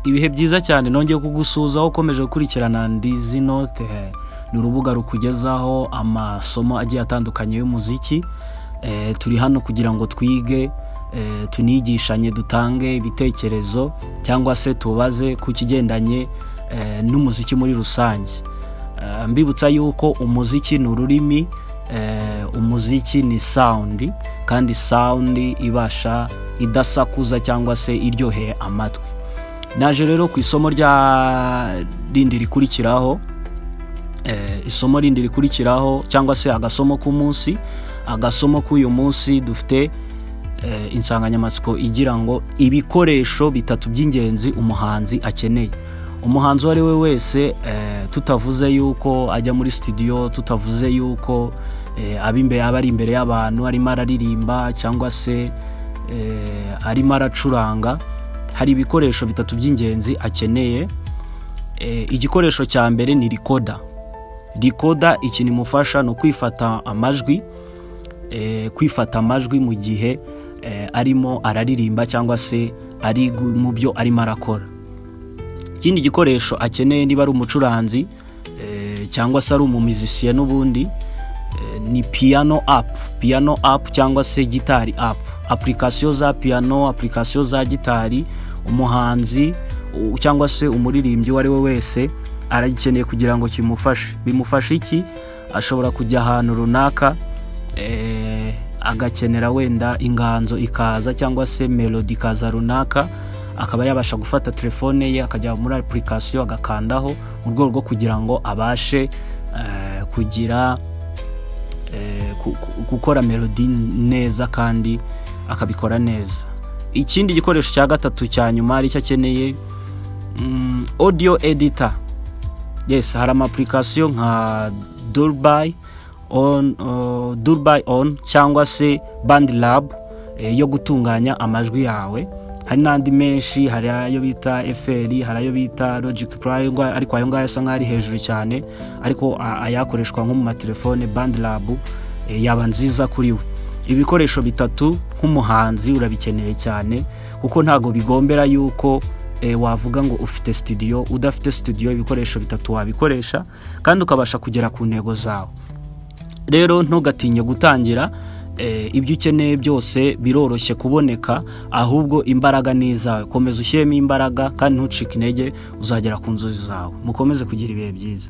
Ibihe byiza cyane nongeye kugusuzaho ukomeje gukurikirana Ndizi Note. Ni urubuga rukugezaho amasomo agiye atandukanye y'umuziki. Turi hano kugira ngo twige, tunigishanye, dutange ibitekerezo cyangwa se tubaze ku kigendanye n'umuziki muri rusange. Mbibutsa yuko umuziki ni ururimi, umuziki ni sound, kandi sound ibasha idasakuza cyangwa se iryoheye amatwi. Naje rero ku isomo rya rindi rikurikiraho, isomo rindi rikurikiraho cyangwa se agasomo k'umunsi. Agasomo k'uyu munsi dufite insanganyamatsiko igira ngo ibikoresho bitatu by'ingenzi umuhanzi akeneye. Umuhanzi wari we wese, tutavuze yuko ajya muri studio, tutavuze yuko aba ari imbere y'abantu arimo araririmba cyangwa se arimo aracuranga, hari ibikoresho bitatu by'ingenzi akeneye. Igikoresho cya mbere ni recorder. Recorder ikintu imufasha no kwifata amajwi mu gihe arimo araririmba cyangwa se ari mu byo arimo arakora. Ikindi gikoresho akeneye niba ari umucuranzi cyangwa se ari umumizisiye n'ubundi, ni piano app cyangwa se gitari app. Application za piano, application za gitari, umuhanzi cyangwa se umuririmbyi wari we wese aragikeneye kugira ngo kimufashe. Bimufasha iki? Ashobora kujya ahantu runaka, agakenera wenda inganzo ikaza cyangwa se melody ikaza runaka, akaba yabasha gufata telefone ye akajya muri application agakandaho mu rwego rwo kugira ngo abashe gukora melody neza kandi akabikora neza. Ikindi gikoresho cya gatatu cya nyuma ari cyo akeneye, audio editor. Yes, hari ama application nka Dolby On cyangwa se BandLab yo gutunganya amajwi yawe. Hari n'andi menshi, hari ayo bita FL, hari ayo bita Logic Pro, ariko ayo ngayo asa nk'ari hejuru cyane, ariko ayakoreshwa nko mu matelefone. BandLab yaba nziza kuri we. Ibikoresho bitatu nk'umuhanzi urabikeneye cyane, kuko ntago bigombera yuko wavuga ngo ufite studio. Udafite studio, ibikoresho bitatu wabikoresha kandi ukabasha kugera ku ntego zawe. Rero ntugatinye gutangira, ibyo ukeneye byose biroroshye kuboneka, ahubwo imbaraga ni izawe. Komeza ushyiremo imbaraga kandi ntucike intege, uzagera ku nzozi zawe. Mukomeze kugira ibihe byiza.